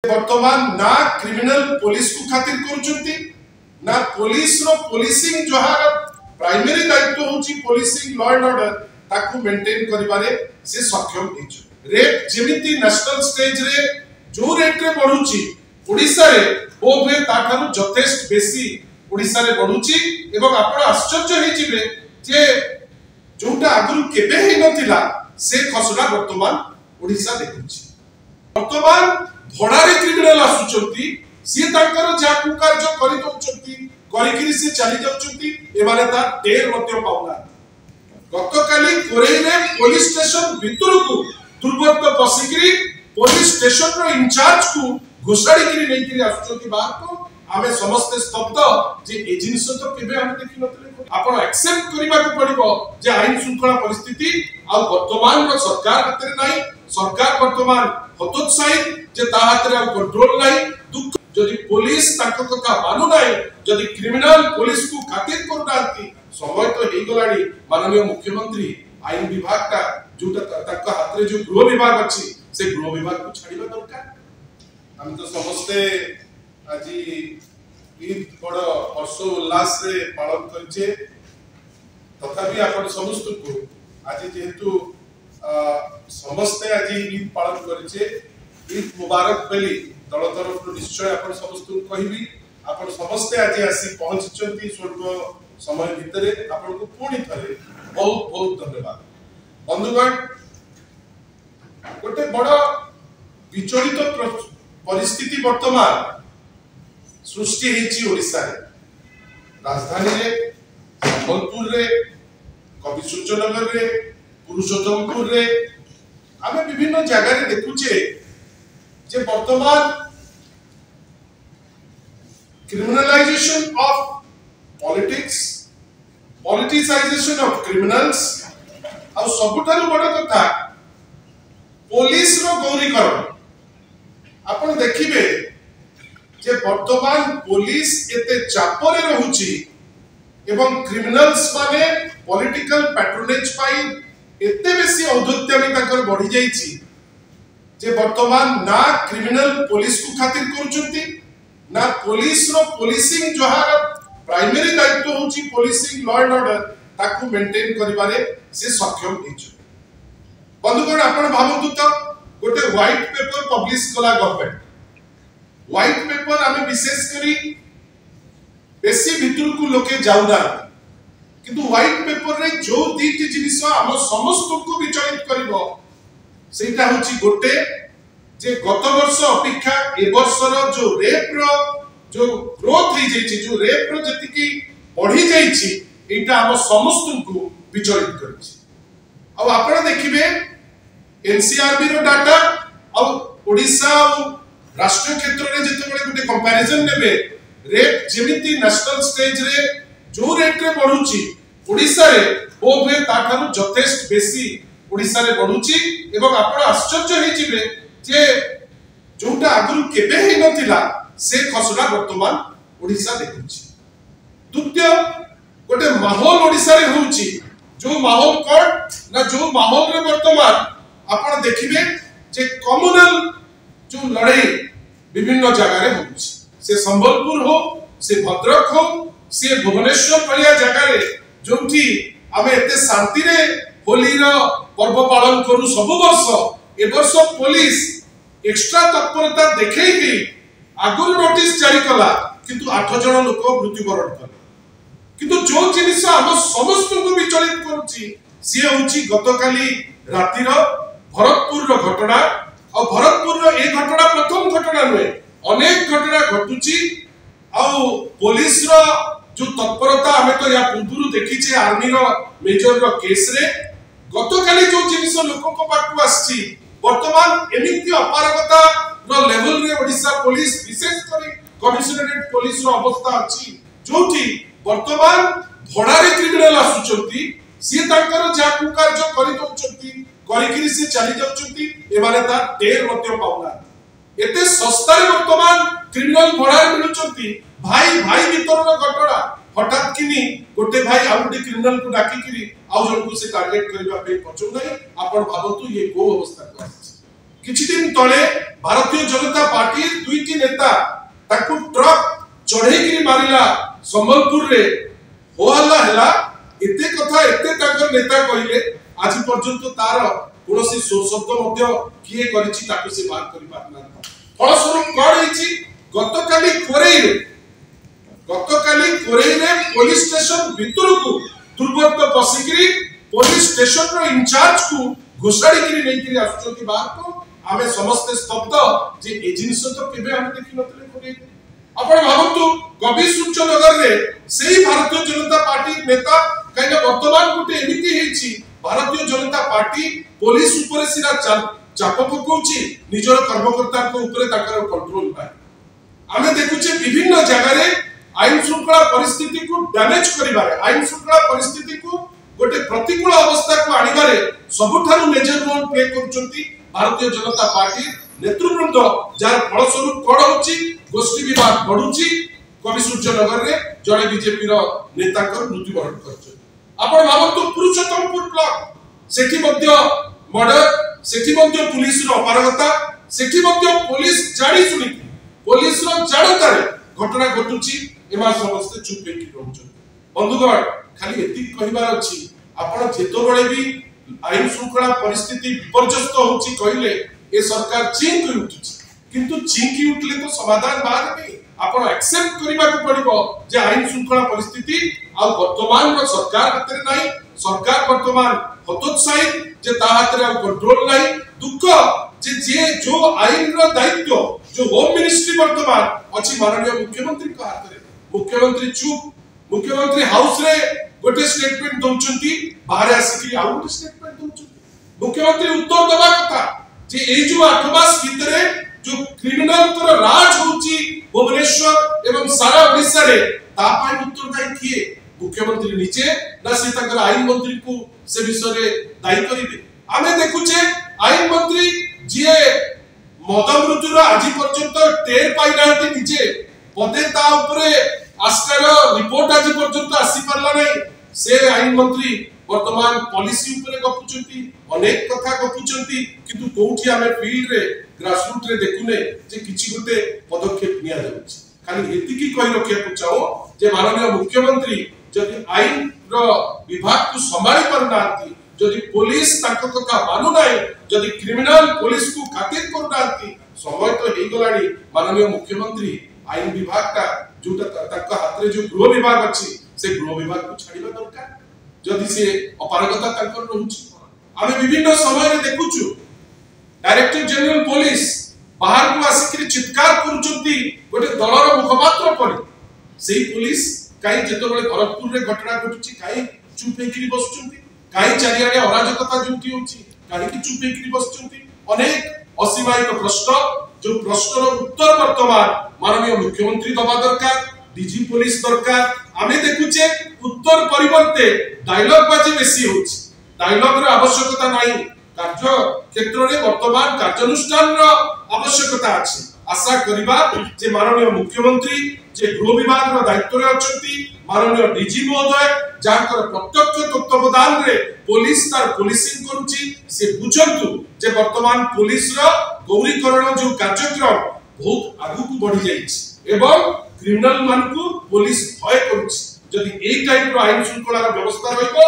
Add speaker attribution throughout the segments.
Speaker 1: वर्तमान ना criminal police को खातिर करूचंती ना पुलिस रो पुलिसिंग जहार प्राइमरी दायित्व होची पुलिसिंग लॉ एंड ऑर्डर ताकू मेंटेन करिबारे से सक्षम हेछु। रेप जेमिति नेशनल स्टेज रे जो रेट रे बढ़ुची ओडिसा रे बोधे ताठारु जथेष्ट बेसी ओडिसा रे बढ़ुची एवं आपण आश्चर्य हे जिवे जे जोटा आगुरु केबे हे नथिला से खसडा वर्तमान ओडिसा देखुची। वर्तमान भड़ारे क्रिमिनल आसुचंती सी तांकर जाकु कार्य करि दउचंती करिकिरि से चली जाउचंती एमाने ता टेर मध्य पाउना। गतकाली कोरेई रे पुलिस स्टेशन भितरकू दुर्बृत्त पसिकिरि पुलिस स्टेशन रो इंचार्ज को घोषाड़ी किरि नेकिरि आसुचंती बाहर को आमे समस्त स्तब्ध जे ए जिनिस तो केबे आमे देखि नतले। आपण एक्सेप्ट करिबा को पड़िबो जे आईन शृंखला परिस्थिति आ वर्तमान रो सरकार हातरे नाही। सरकार वर्तमान हतोत्साहित जे ता हातरे आ कंट्रोल नाही। दुख जदि पुलिस ताको कथा मानु नाही जदि क्रिमिनल पुलिस को खातिर करू नांती समय तो हे गलाडी। माननीय मुख्यमंत्री आईन विभाग का जोटा ताको हातरे जो गृह विभाग अछि से गृह विभाग को छाड़िबा दरकार। हम तो समस्ते आज ईद बड़ हर्ष उल्लास रे पालन करछे तथापि आपण समस्त को आज जेहेतु समस्ते आज ईद पालन करछे ईद मुबारक बेली दल तरफ निश्चय आपण समस्त को कहबी। आपण समस्ते आज आसी पहुंचचंती स्वल्प समय भितरे आपण को पुणी थरे बहुत बहुत धन्यवाद। बंधुगण गोटे बड़ विचलित परिस्थिति वर्तमान सृष्टि हेची ओडिसा रे। राजधानी रे संबलपुर रे कवि सूर्यनगर रे पुरुषोत्तमपुर रे आमे विभिन्न जगह रे देखुचे जे वर्तमान criminalization of politics politicization of criminals आ सबुठारु बड़ कथा पुलिस रो गौरीकरण। आपण देखिबे जे वर्तमान पुलिस एते चापरे रहुची एवं क्रिमिनल्स माने पॉलिटिकल पैट्रोनेज पाई एते बेसी औद्धत्यामी ताकर बढ़ी जाईची जे वर्तमान ना क्रिमिनल पुलिस को खातिर करूचंती ना पुलिस रो पुलिसिंग जहार प्राइमरी दायित्व होची पुलिसिंग लॉ एंड ऑर्डर ताकू मेंटेन करिबारे से सक्षम हेछु। बंधुगण आपण भाबंतु त गोटे व्हाइट पेपर पब्लिश कला गवर्नमेंट व्हाइट पेपर आमे विशेष करी बेसी भितर को लोके जाउना किंतु व्हाइट पेपर रे जो दीटी जिनिस हम समस्त को विचलित करिवो सेटा होची गोटे जे गत वर्ष अपेक्षा ए वर्षर जो रेप रो जो ग्रोथ हे जेछि जो रेप रो जति बढ़ी जाईछि एटा हम समस्त को विचलित करछि। अब आपण देखिबे एनसीआरबी रो डाटा और ओडिसा राष्ट्रीय क्षेत्र रे जते बळे गुटे कंपैरिजन नेबे रेप जेमिति नेशनल स्टेज रे जो रेट रे बढ़ुची ओडिसा रे बोधे ताठारु जथेष्ट बेसी ओडिसा रे बढ़ुची एवं आपण आश्चर्य हे जिवे जे जोटा आगुरु केबे हे नथिला से खसडा वर्तमान ओडिसा देखुची। द्वितीय गोटे माहौल ओडिसा रे होउची जो माहौल कोन ना जो माहौल रे वर्तमान आपण देखिबे जे कम्युनल जो लड़ाई विभिन्न जगह रे होउची से संबलपुर हो से भद्रक हो से भुवनेश्वर भलिया जगह रे जोंठी आमे एते शांति रे होली रो पर्व पालन करू सब वर्ष ए वर्ष पुलिस एक्स्ट्रा तत्परता देखै कि आगुर नोटिस जारी कला किंतु 8 जन लोक मृत्युवरण कले किंतु जो जिनिस हम समस्त को विचलित करूची से होची गतकाली राती रो भरतपुर रो घटना और भरतपुर रो ए घटना प्रथम घटना नुहे अनेक घटना घटुची आउ पुलिस रो जो तत्परता हमें तो या पूर्व देखिचे आर्मी रो मेजर रो केस रे गतकाली जो जिनिस लोक को पाकु आछि वर्तमान एमिति अपारगता रो लेवल रे ओडिसा पुलिस विशेष करी कमिशनरेट पुलिस रो अवस्था अछि जोठी वर्तमान भड़ारे क्रिमिनल आसुचंती सी तांकर जाकु कार्य करि दउचंती करिकिरि से चली जाउचंती एमाने ता टेर मध्य पाउना। एते सस्ता रे वर्तमान क्रिमिनल भड़ारे मिलुचंती भाई भाई भीतर रो घटना हठात किनी गोटे भाई आ गोटे क्रिमिनल को डाकी किरी आ जन को से टारगेट करबा पे पचो नहीं। आपण भाबंतु ये को अवस्था को किछि दिन तळे भारतीय जनता पार्टी ताकू ट्रक चढ़ेकी मारिला संबलपुर रे हो हल्ला हला एते कथा एते ताकर नेता कहले आज पर्यंत तार कोनोसी शब्द मध्य किए करिछि ताकू से बात करि पारना फलस्वरूप कौन होइछि गतकाली कोरेई रे पुलिस स्टेशन भितर को दुर्बृत्त पसिकरी पुलिस स्टेशन रो इंचार्ज को घोषाड़ी करी नै करी आछुछंती बात को आमे समस्त स्तब्ध जे ए जिंस तो केबे हम देखि नतले कोरेई आपण भाबंतु कवि सूर्यनगर रे सेही भारतीय जनता पार्टी नेता कहिना वर्तमान गुटे एमिति हेछि भारतीय जनता पार्टी पुलिस ऊपर सिरा चाप पकोछि निजर कर्मकर्ता को ऊपर ताकर कंट्रोल पाए आमे देखुचे विभिन्न जगह रे आईन श्रृंखला परिस्थिति को डैमेज करिबारे आईन श्रृंखला परिस्थिति को गोटे प्रतिकूल अवस्था को आनिबारे सबुठारु major role play करचंती Bharatiya Janata party नेतृवृंद jar फलस्वरूप कोड होची गोष्ठी विवाद बढ़ुची कवि सूर्यनगर रे जड़े बीजेपी रो नेता कर मृत्युवरण करछ आपण भाबंतु पुरुषोत्तमपुर ब्लॉक सेठी मध्य मर्डर सेठी मध्य पुलिस रो अपारगता सेठी मध्य पुलिस जानी सुनी पुलिस रो जानता रे घटना घटुची एमा समस्त चुप हेकि रहउछ बंधुगण खाली एति कहिबार अछि आपण जेतो बळे भी आईन श्रृंखला परिस्थिति विपर्यस्त होची कहिले ए सरकार चिंक उठुची किंतु चिंक उठले तो समाधान बाहर नहीं आपण एक्सेप्ट करिबा को पड़िबो जे आईन श्रृंखला परिस्थिति आ वर्तमान रो सरकार हातरे नाही सरकार वर्तमान हतोत्साही जे ता हातरे आ कंट्रोल नाही दुख जे जो आईन रो दायित्व जो होम मिनिस्ट्री वर्तमान अछि माननीय मुख्यमंत्री को हातरे मुख्यमंत्री चुप मुख्यमंत्री हाउस रे गोटे स्टेटमेंट दउचंती बाहर आसिकी आ गोटे स्टेटमेंट दउचंती मुख्यमंत्री उत्तर देबा कथा जे ए जो 8 मास भितरे जो क्रिमिनल कर राज होची भुवनेश्वर एवं सारा ओडिसा रे ता पाई उत्तरदायी किए मुख्यमंत्री नीचे ना से तकर आईन मंत्री को से विषय रे दायी करिवे आमे देखुचे आईन मंत्री जे मद मृत्युर आज पर्यंत टेर पाई नांती नीचे पदे ता ऊपरे आस्कार रिपोर्ट आज पर्यंत आसी परला नै से आईन मंत्री वर्तमान पॉलिसी ऊपरे गपुचंती अनेक कथा गपुचंती किंतु कोठी आमे फील्ड रे ग्रासरूट रे देखुने जे किछि गोटे पदक्षेप निया जाउछि खाली एति की कहि रखिया को चाहो जे माननीय मुख्यमंत्री जदि आईन रो विभाग को संभाली परनाती जदि पुलिस ताको कथा मानु नाही जदि क्रिमिनल पुलिस को खातिर करनाती समय तो हेई गलानी माननीय मुख्यमंत्री आईन विभाग का जोटा ताको हाथ रे जो गृह विभाग अछि से गृह विभाग को छाड़ीबा दरकार जदि से अपारगता ताको रहउछि आमे विभिन्न समय रे देखुछु डायरेक्टर जनरल पुलिस बाहर को आसिकरी चित्कार करूचंती गोटे दलर मुखपात्र पड़ी सेही पुलिस काई जेतो बळे भरतपुर रे घटना घटुची काई चुप हेकरी बसचंती काई चारियाडे अराजकता जुटी होची काई की चुप हेकरी बसचंती अनेक असीमायित प्रश्न जो प्रश्नर उत्तर वर्तमान माननीय मुख्यमंत्री दबा दरकार डीजी पुलिस दरकार आमे देखुचे उत्तर परिवर्ते डायलॉग बाजी बेसी होची डायलॉग रे आवश्यकता नाही कार्य क्षेत्र रे वर्तमान कार्यानुष्ठान रो आवश्यकता अछि आशा करिबा जे माननीय मुख्यमंत्री जे गृह विभाग रो दायित्व रे अछंती माननीय डीजी महोदय जाकर प्रत्यक्ष तत्वावधान रे पुलिस तार पुलिसिंग करूची से बुझंतु जे वर्तमान पुलिस रो गौरीकरण जो कार्यक्रम बहुत आगु को बढ़ी जाईछि एवं क्रिमिनल मान को पुलिस भय करूची जदि एई टाइप रो आईन श्रृंखला रो व्यवस्था रहइबो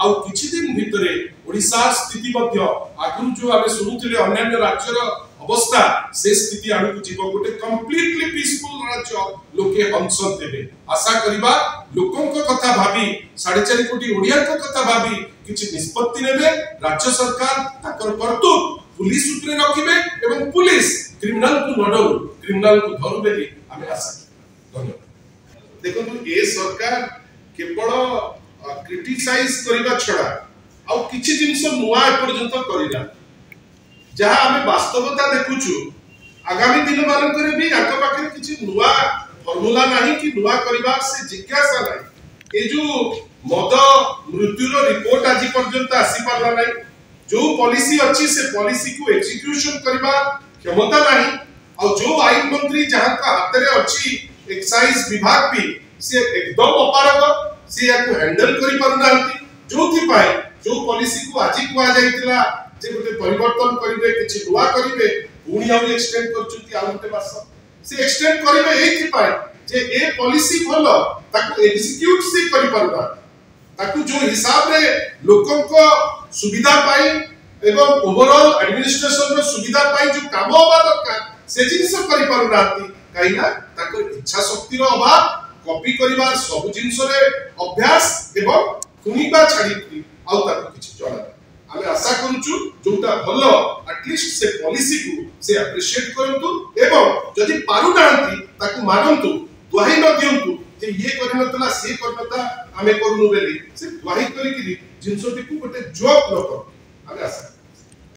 Speaker 1: आउ किछि दिन भितरे ओडिसा स्थिति मध्य आगु जो आमे सुनुथिले अन्य राज्यर अवस्था से स्थिति आगु जीव गोटे कंप्लीटली पीसफुल राज्य लोके हंसन देबे आशा करिबा लोकन को कथा भाबी 4.5 कोटी ओडिया को कथा भाबी किछि निष्पत्ति नेबे राज्य सरकार ताकर कर्तव्य पुलिस ऊपर रखिबे एवं पुलिस क्रिमिनल को नडो क्रिमिनल को धरु बेली आमे आशा धन्यवाद देखो ए सरकार केवल क्रिटिसाइज करिबा छडा आ किछि जिंस नुवा पर्यंत करिला जहा हमें वास्तवता देखुछु आगामी दिन मानकर भी आक पाखे किछि नुवा फॉर्मूला नाही कि नुवा करिबा से जिज्ञासा नाही ए जो मद मृत्युर रिपोर्ट आज पर्यंत आसी पारला नाही जो पॉलिसी अछि से पॉलिसी को एग्जीक्यूशन करिबा क्षमता नाही और जो आईन मंत्री जहां का हाथ रे अछि एक्साइज विभाग भी से एकदम अपारग से या को हैंडल करि परनांती जोथि पाए जो पॉलिसी को आजि को आ जाइतला जे गोटे परिवर्तन करिवे किछि दुआ करिवे पुणी आउ एक्सटेंड करचुती आउ गोटे मास से एक्सटेंड करिवे एथि पाए जे ए पॉलिसी भलो ताकू एग्जीक्यूट से करि परबा ताकू जो हिसाब रे लोकन को सुविधा पाई एवं ओवरऑल एडमिनिस्ट्रेशन रो सुविधा पाई जो काम होबा दरकार से जिंस करि पारुनाती काइना ताको इच्छा शक्ति रो अभाव कॉपी करिवार सब जिंस रे अभ्यास एवं सुनिबा छाडी आउ ताको किछि जणा आमे आशा करूछु जोटा भलो एटलीस्ट से पॉलिसी को से अप्रिशिएट करंतु एवं जदि पारु नांती ताकू मानंतु दुहाई न दियंतु जे ये करनतला से करनता आमे करूनु बेली से दुहाई करी कि जिंसोटी को गोटे जोक न करू आमे आशा